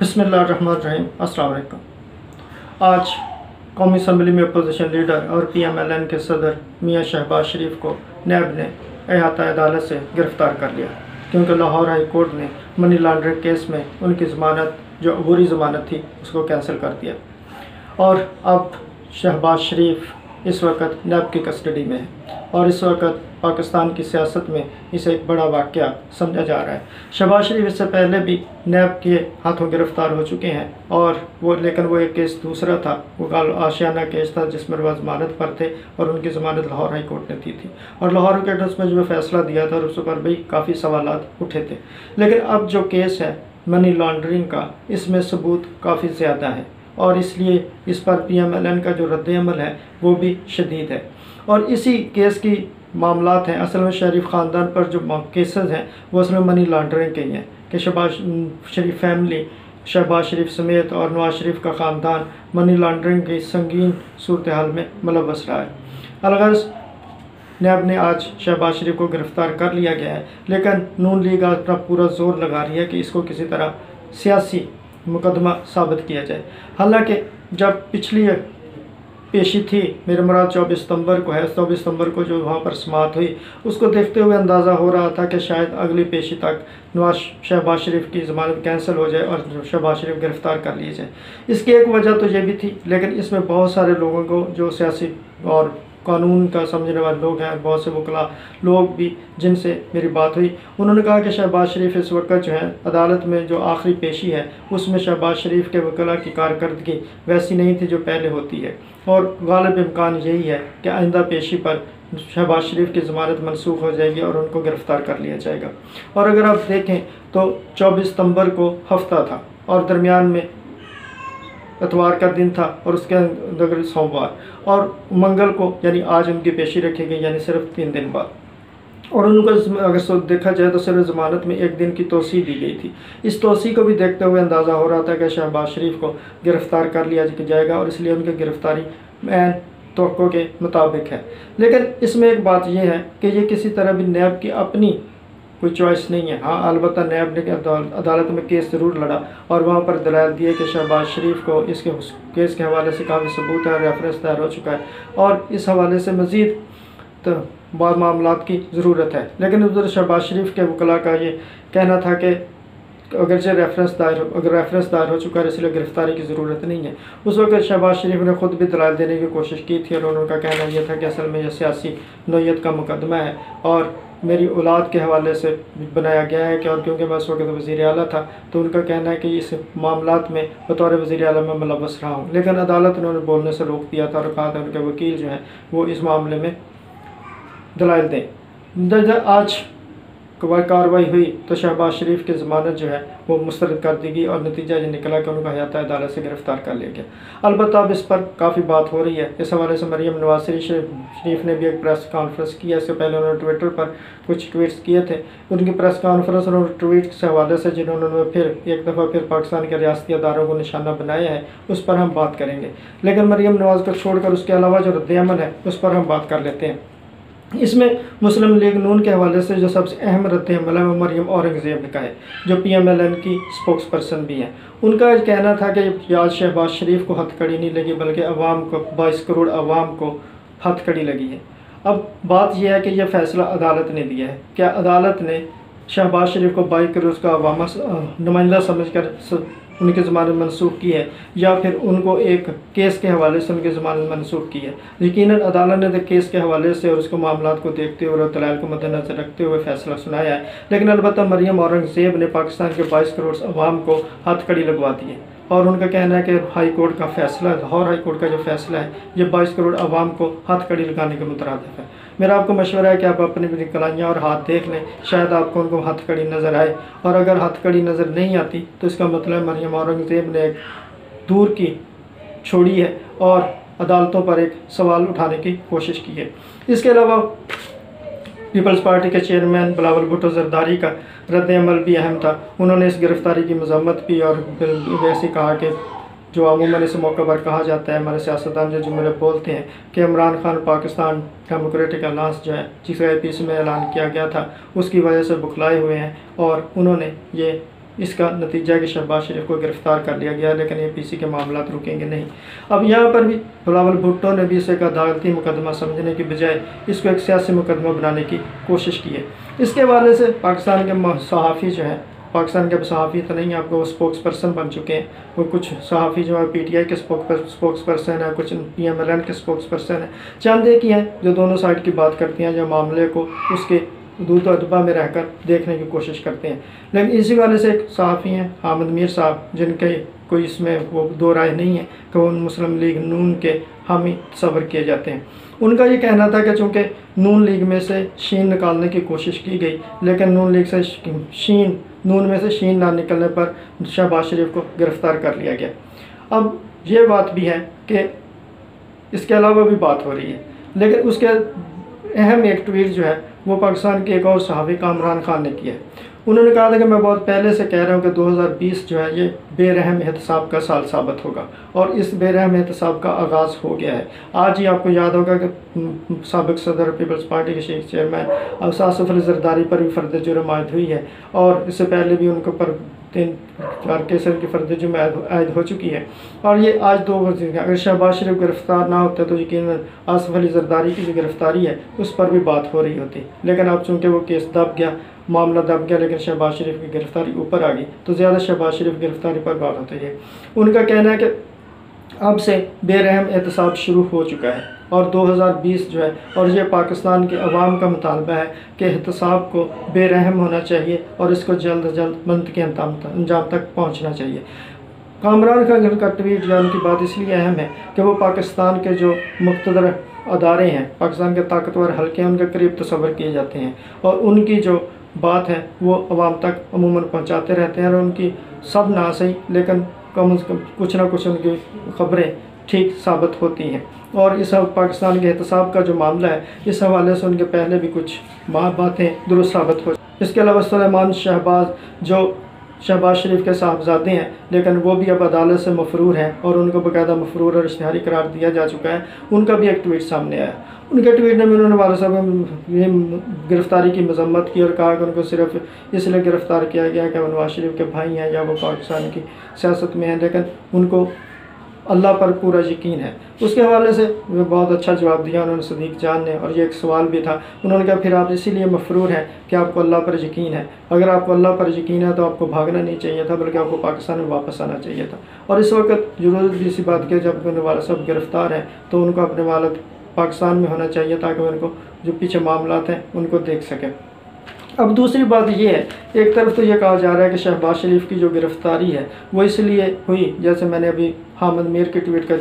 बिस्मिल्लाहिर्रहमानिर्रहीम। अस्सलाम वालेकुम। आज कौमी असम्बली में अपोजिशन लीडर और PMLN के सदर मियाँ शहबाज शरीफ को नैब ने अहाता अदालत से गिरफ़्तार कर लिया, क्योंकि लाहौर हाई कोर्ट ने मनी लॉन्ड्रिंग केस में उनकी ज़मानत जो अबूरी ज़मानत थी उसको कैंसिल कर दिया और अब शहबाज शरीफ इस वक्त नैब की कस्टडी में है और इस वक्त पाकिस्तान की सियासत में इसे एक बड़ा वाक़या समझा जा रहा है। शहबाज शरीफ इससे पहले भी नैब के हाथों गिरफ़्तार हो चुके हैं और लेकिन वो एक केस दूसरा था, वो आशियाना केस था जिसमें वह ज़मानत पर थे और उनकी ज़मानत लाहौर हाई कोर्ट ने दी थी और लाहौर हाई कोर्ट में जो फैसला दिया था उस पर भी काफ़ी सवालात उठे थे। लेकिन अब जो केस है मनी लॉन्ड्रिंग का, इसमें सबूत काफ़ी ज़्यादा है और इसलिए इस पर PMLN का जो रद्द-ए-अमल है वो भी शदीद है और इसी केस की मामलात हैं। असल में शरीफ ख़ानदान पर जो केसेस हैं वो असल में मनी लॉन्ड्रिंग के ही हैं कि शहबाज शरीफ फैमिली, शहबाज शरीफ समेत और नवाज शरीफ का ख़ानदान मनी लॉन्ड्रिंग की संगीन सूरत हाल में मुलव्वस रहा है। अलगर्ज़ नैब ने आज शहबाज शरीफ को गिरफ़्तार कर लिया गया है, लेकिन नून लीग अपना पूरा जोर लगा रही है कि इसको किसी तरह सियासी मुकदमा साबित किया जाए। हालांकि जब पिछली पेशी थी, मेरे मुराद 24 सितंबर को है, 24 सितंबर को जो वहाँ पर समाअत हुई उसको देखते हुए अंदाज़ा हो रहा था कि शायद अगली पेशी तक शहबाज शरीफ की ज़मानत कैंसिल हो जाए और शहबाज शरीफ गिरफ़्तार कर लिए जाए। इसकी एक वजह तो ये भी थी, लेकिन इसमें बहुत सारे लोगों को जो सियासी और कानून का समझने वाले लोग हैं, बहुत से वकला लोग भी जिनसे मेरी बात हुई, उन्होंने कहा कि शहबाज शरीफ इस वक्त जो है अदालत में जो आखिरी पेशी है उसमें शहबाज शरीफ के वकला की कारकर्दगी वैसी नहीं थी जो पहले होती है और गालिब इम्कान यही है कि आइंदा पेशी पर शहबाज शरीफ की ज़मानत मनसूख हो जाएगी और उनको गिरफ़्तार कर लिया जाएगा। और अगर आप देखें तो 24 सितंबर को हफ्ता था और दरमियान में इतवार का दिन था और उसके अंदर सोमवार और मंगल को यानी आज उनकी पेशी रखी गई, यानी सिर्फ 3 दिन बाद। और उनको अगर देखा जाए तो सिर्फ ज़मानत में 1 दिन की तोसी दी गई थी। इस तोसी को भी देखते हुए अंदाज़ा हो रहा था कि शहबाज शरीफ को गिरफ़्तार कर लिया जाएगा और इसलिए उनकी गिरफ़्तारी ऐन तवक्को के मुताबिक है। लेकिन इसमें एक बात यह है कि ये किसी तरह भी नैब की अपनी कोई चॉइस नहीं है। हाँ, अलबत्ता नैब ने अदालत में केस ज़रूर लड़ा और वहाँ पर दलाल दिए कि शहबाज शरीफ को इसके केस के हवाले से काफ़ी सबूत है, रेफरेंस तैयार हो चुका है और इस हवाले से मज़ीद तो बाद मामलात की ज़रूरत है। लेकिन उधर शहबाज शरीफ के वकला का ये कहना था कि अगर रेफरेंस दायर हो चुका है इसलिए गिरफ़्तारी की ज़रूरत नहीं है। उस वक्त शहबाज शरीफ ने ख़ुद भी दलाल देने की कोशिश की थी और उनका कहना यह था कि असल में यह सियासी नौयत का मुकदमा है और मेरी औलाद के हवाले से बनाया गया है कि और क्योंकि मैं उस वक्त वज़ीर आला था तो उनका कहना है कि इस मामलात में बतौर वज़ीर आला में मुलव्वस रहा हूँ। लेकिन अदालत ने उन्हें बोलने से रोक दिया था और कहा था उनके वकील जो हैं वो इस मामले में दलाइल दें। आज कार्रवाई हुई तो शहबाज शरीफ की ज़मानत जो है वो मुस्तरद कर दी गई और नतीजा ये निकला कि उनका अहाता अदालत से गिरफ़्तार कर लिया गया। अलबत्ता अब इस पर काफ़ी बात हो रही है। इस हवाले से मरीम नवाज शरीफ ने भी एक प्रेस कॉन्फ्रेंस की है। इससे पहले उन्होंने ट्विटर पर कुछ ट्वीट्स किए थे। उनकी प्रेस कॉन्फ्रेंस और ट्वीट के हवाले से जिन्होंने फिर एक दफ़ा फिर पाकिस्तान के रियासती अदारों को निशाना बनाया है उस पर हम बात करेंगे। लेकिन मरीम नवाज को छोड़कर उसके अलावा जो रद्द-ए-अमल है उस पर हम बात कर लेते हैं। इसमें मुस्लिम लीग नून के हवाले से जो सबसे अहम रद्द-ए-अमल है वो मरीम औरंगज़ेब का है, जो PMLN की स्पोक्स पर्सन भी हैं। उनका कहना था कि आज शहबाज शरीफ को हथकड़ी नहीं लगी बल्कि अवाम को 22 करोड़ अवाम को हथकड़ी लगी है। अब बात यह है कि यह फ़ैसला अदालत ने दिया है। क्या अदालत ने शहबाज शरीफ को 22 करोड़ का अवाम नुमाइंदा समझकर उनकी ज़मानत मनसूख की है या फिर उनको एक केस के हवाले से उनकी ज़मानत मनसूख की है? यकीनन अदालत ने तो केस के हवाले से और उसको मामलात को देखते हुए और दलाइल को मद्देनज़र रखते हुए फ़ैसला सुनाया है। लेकिन अलबत्ता मरीम औरंगज़ेब ने पाकिस्तान के 22 करोड़ अवाम को हथकड़ी लगवा दी है और उनका कहना है कि हाई कोर्ट का फ़ैसला, लाहौर हाई कोर्ट का जो फ़ैसला है ये 22 करोड़ अवाम को हथकड़ी लगाने के मुतरादिफ है। मेरा आपको मशवरा है कि आप अपनी भी कलाइयाँ और हाथ देख लें, शायद आपको उनको हथकड़ी नज़र आए और अगर हथकड़ी नज़र नहीं आती तो इसका मतलब मरीम औरंगज़ेब ने एक दूर की छोड़ी है और अदालतों पर एक सवाल उठाने की कोशिश की है। इसके अलावा पीपल्स पार्टी के चेयरमैन बिलावल भुट्टो ज़रदारी का रद्द-ए-अमल भी अहम था। उन्होंने इस गिरफ़्तारी की मज़म्मत की और वैसे कहा कि जो अमूमन इस मौके पर कहा जाता है, हमारे सियासतदान जो जुमले बोलते हैं कि इमरान खान पाकिस्तान डेमोक्रेटिक अलायंस जो है जिसका APC में ऐलान किया गया था उसकी वजह से बुखलाए हुए हैं और उन्होंने ये इसका नतीजा है कि शहबाज शरीफ को गिरफ़्तार कर लिया गया, लेकिन APC के मामला रुकेंगे नहीं। अब यहाँ पर भी बिलावल भुट्टो ने भी इसे एक अदालती मुकदमा समझने की बजाय इसको एक सियासी मुकदमा बनाने की कोशिश की है। इसके हवाले से पाकिस्तान के सहाफ़ी जो हैं, पाकिस्तान के सहाफ़ी तो नहीं, आपको वो स्पोक्स पर्सन बन चुके हैं। वो कुछ सहाफ़ी जो है PTI के स्पोक्स पर्सन है, कुछ PMLN के स्पोक्स पर्सन है, चंद एक ही हैं जो दोनों साइड की बात करती हैं, जो मामले को उसके दूध अदबा में रहकर देखने की कोशिश करते हैं। लेकिन इसी वाले से एक सहाफ़ी हैं हामिद मीर साहब, जिनके कोई इसमें वो दो राय नहीं है कि वो मुस्लिम लीग नून के हामी तस्वर किए जाते हैं। उनका ये कहना था कि चूँकि नून लीग में से शीन निकालने की कोशिश की गई, लेकिन नून लीग से नून में से शीन ना निकलने पर शहबाज शरीफ को गिरफ़्तार कर लिया गया। अब ये बात भी है कि इसके अलावा भी बात हो रही है, लेकिन उसके अहम एक ट्वीट जो है वो पाकिस्तान के एक और सहाफ़ी कामरान खान ने किया है। उन्होंने कहा था कि मैं बहुत पहले से कह रहा हूँ कि 2020 जो है ये बेरहम एहतसाब का साल साबित होगा, और इस बेरहम एहतसाब का आगाज़ हो गया है। आज ही आपको याद होगा कि साबिक़ सदर पीपल्स पार्टी के चेयरमैन आसिफ अली जरदारी पर भी फ़र्द जुर्म आयद हुई है, और इससे पहले भी उनके ऊपर 3-4 केसों की फ़र्द जुर्म आयद हो चुकी है। और ये आज 2 वजह, अगर शहबाज शरीफ गिरफ़्तार ना होते तो यकीन आसिफ अली जरदारी की जो गिरफ़्तारी है उस पर भी बात हो रही होती, लेकिन अब चूँकि वो केस दब गया, मामला दब गया, लेकिन शहबाज शरीफ की गिरफ़्तारी ऊपर आ गई, तो ज़्यादा शहबाज शरीफ की गिरफ़्तारी पर बात होती है। उनका कहना है कि अब से बेरहम एहतसाब शुरू हो चुका है, और 2020 जो है, और ये पाकिस्तान के अवाम का मुतालबा है कि एहतसाब को बेरहम होना चाहिए और इसको जल्द अज जल्द मंतकी अंजाम तक पहुँचना चाहिए। कामरान खान का ट्वीट या उनकी बात इसलिए अहम है कि वो पाकिस्तान के जो मुक़्तदर अदारे हैं, पाकिस्तान के ताकतवर हल्के हैं, उनके करीब तस्वर किए जाते हैं, और उनकी जो बात है वो अवाम तक अमूमन पहुँचाते रहते हैं, और उनकी सब ना सही लेकिन कम से कम कुछ ना कुछ उनकी ख़बरें ठीक साबित होती हैं। और इस पाकिस्तान के एहतसाब का जो मामला है, इस हवाले से उनके पहले भी कुछ बातें दुरुस्त साबित हो। इसके अलावा सुलेमान शहबाज जो शहबाज शरीफ के साहबजादे हैं, लेकिन वो भी अब अदालत से मफरूर हैं, और उनको बाकायदा मफरूर और इश्तिहारी करार दिया जा चुका है। उनका भी एक ट्वीट सामने आया। उनके ट्वीट में उन्होंने वाला साहब गिरफ़्तारी की मजम्मत की और कहा कि उनको सिर्फ इसलिए गिरफ़्तार किया गया कि वो नवाज शरीफ के भाई हैं या वो पाकिस्तान की सियासत में हैं, लेकिन उनको अल्लाह पर पूरा यकीन है। उसके हवाले से बहुत अच्छा जवाब दिया उन्होंने सदीक जान ने, और ये एक सवाल भी था। उन्होंने कहा फिर आप इसीलिए मफरूर हैं कि आपको अल्लाह पर यकीन है। अगर आपको अल्लाह पर यकीन है तो आपको भागना नहीं चाहिए था, बल्कि आपको पाकिस्तान में वापस आना चाहिए था। और इस वक्त ज़रूरत भी इसी बात की, जब उनके वालिद साहब गिरफ़्तार हैं तो उनको अपने वालिद पाकिस्तान में होना चाहिए, ताकि उनको जो पीछे मामलात हैं उनको देख सकें। अब दूसरी बात ये है, एक तरफ तो ये कहा जा रहा है कि शहबाज शरीफ की जो गिरफ़्तारी है वो इसलिए हुई, जैसे मैंने अभी हामिद मीर के ट्वीट का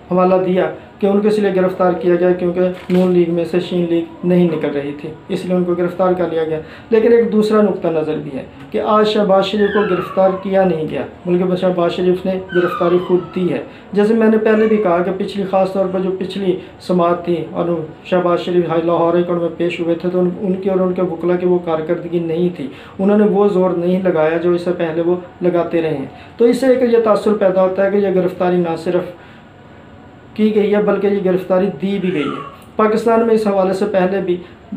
हवाला दिया कि उनको इसलिए गिरफ़्तार किया गया क्योंकि नून लीग में से शीन लीग नहीं निकल रही थी, इसलिए उनको गिरफ़्तार कर लिया गया। लेकिन एक दूसरा नुक्ता नज़र भी है कि आज शहबाज शरीफ को गिरफ़्तार किया नहीं गया, बल्कि शहबाज शरीफ ने गिरफ़्तारी खुद दी है। जैसे मैंने पहले भी कहा कि पिछली ख़ास तौर पर जो पिछली समात थी और शहबाज शरीफ लाहौर हाई कोर्ट में पेश हुए थे, तो उनकी और उनके वकला की वो कारकर्दगी नहीं थी, उन्होंने वो ज़ोर नहीं लगाया जो इससे पहले वो लगाते रहे हैं। तो इससे एक ये तासुर पैदा होता है कि यह गिरफ़्तारी ना सिर्फ की गई है बल्कि ये गिरफ़्तारी दी भी गई है। पाकिस्तान में इस हवाले से पहले भी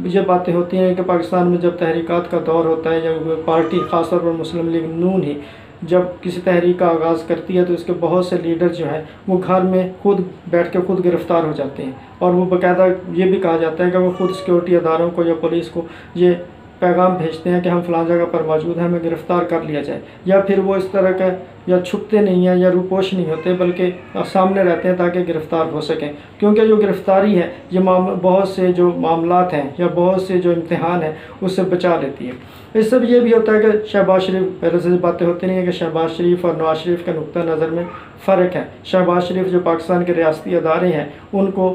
ये बातें होती हैं कि पाकिस्तान में जब तहरीकात का दौर होता है, या पार्टी ख़ासतौर पर मुस्लिम लीग नून ही जब किसी तहरीक का आगाज़ करती है, तो इसके बहुत से लीडर जो हैं वो घर में खुद बैठ के खुद गिरफ़्तार हो जाते हैं, और वो बाकायदा ये भी कहा जाता है कि वो खुद सिक्योरिटी अदारों को या पुलिस को ये पैगाम भेजते हैं कि हम फ़लाँ जगह पर मौजूद हैं, हमें गिरफ़्तार कर लिया जाए। या फिर वो इस तरह का या छुपते नहीं हैं या रूपोश नहीं होते, बल्कि सामने रहते हैं ताकि गिरफ़्तार हो सकें। क्योंकि जो गिरफ़्तारी है ये बहुत से जो मामलात हैं या बहुत से जो इम्तिहान हैं उससे बचा लेती है। इससे भी ये भी होता है कि शहबाज शरीफ, पहले से बातें होती नहीं है कि शहबाज शरीफ और नवाज शरीफ का नुक्ता नज़र में फ़र्क है। शहबाज शरीफ जो पाकिस्तान के रियासती अदारे हैं उनको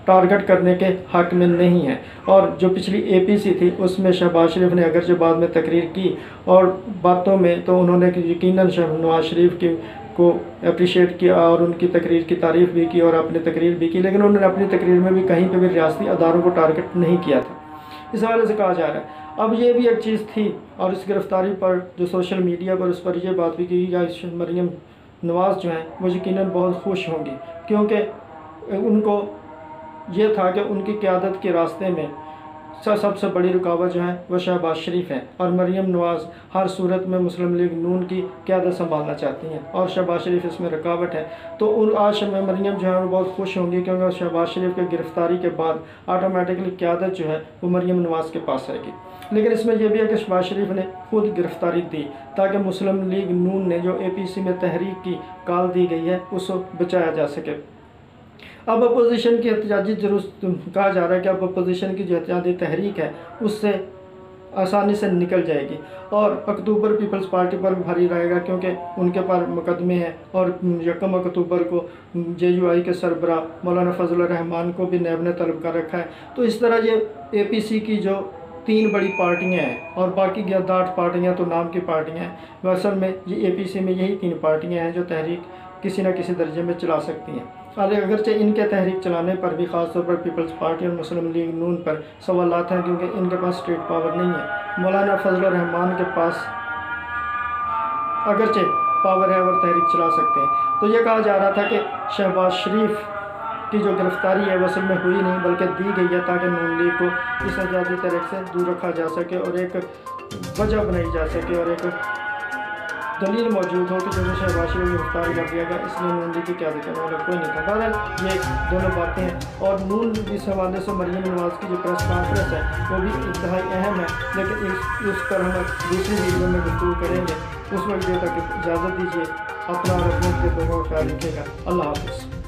टारगेट करने के हक़ में नहीं है, और जो पिछली APC थी उसमें शहबाज शरीफ ने अगरचे बाद में तकरीर की और बातों में तो उन्होंने यकीनन नवाज शरीफ को अप्रिशिएट किया और उनकी तकरीर की तारीफ़ भी की और अपनी तकरीर भी की, लेकिन उन्होंने अपनी तकरीर में भी कहीं पर भी रियासती अदारों को टारगेट नहीं किया था। इस हवाले से कहा जा रहा है। अब ये भी एक चीज़ थी, और इस गिरफ़्तारी पर जो सोशल मीडिया पर उस पर यह बात भी की या मरीम नवाज़ जो हैं वो यकीनन बहुत खुश होंगी, क्योंकि उनको ये था कि उनकी क़यादत के रास्ते में सबसे बड़ी रुकावट जो है वह शहबाज शरीफ है और मरीम नवाज़ हर सूरत में मुस्लिम लीग नून की क़यादत संभालना चाहती हैं और शहबाज शरीफ इसमें रुकावट है। तो उन आज मरीम जो है वो बहुत खुश होंगी क्योंकि शहबाज शरीफ की गिरफ़्तारी के बाद ऑटोमेटिकली क़यादत जो है वो मरीम नवाज़ के पास आएगी। लेकिन इसमें यह भी है कि शहबाज शरीफ ने खुद गिरफ़्तारी दी ताकि मुस्लिम लीग नून ने जो APC में तहरीक की कॉल दी गई है उसको बचाया जा सके। अब अपोजिशन की एहतजाजी जरूर कहा जा रहा है कि अब अपोजिशन की जो एहतजाजी तहरीक है उससे आसानी से निकल जाएगी और अक्टूबर पीपल्स पार्टी पर भारी रहेगा क्योंकि उनके पास मुकदमे हैं और 1 अक्टूबर को JUI के सरबरा मौलाना फजल रहमान को भी नैब ने तलब कर रखा है। तो इस तरह ये APC की जो 3 बड़ी पार्टियां हैं और बाकी 8 पार्टियां तो नाम की पार्टियां हैं, असल में ये APC में यही 3 पार्टियां हैं जो तहरीक किसी न किसी दर्जे में चला सकती हैं। अगरचे इनके तहरीक चलाने पर भी ख़ासतौर पर पीपल्स पार्टी और मुस्लिम लीग नून पर सवालात हैं क्योंकि इनके पास स्टेट पावर नहीं है। मौलाना फजल रहमान के पास अगरचे पावर है और तहरीक चला सकते हैं। तो ये कहा जा रहा था कि शहबाज शरीफ की जो गिरफ़्तारी है वो असल में हुई नहीं बल्कि दी गई है ताकि नून लीग को इस आज़ादी तहरीक से दूर रखा जा सके और एक वजह बनाई जा सके और एक दलील मौजूद हो कि जो शहबाज शरीफ को गिरफ्तार कर दिया गया इसलिए नून लीग की क्या करने वाला कोई नहीं था। बहरहाल ये दोनों बातें हैं और नून इस हवाले से मरीम नवाज़ की जो प्रेस कॉन्फ्रेंस है वो भी इंतहाई अहम है, लेकिन उस पर हम दूसरी वीडियो में गुफ्तगू करेंगे। उस वक्त तक इजाज़त दीजिए। अपना और अपने दोनों का ख्याल रखिएगा। अल्लाह हाफ़िज़।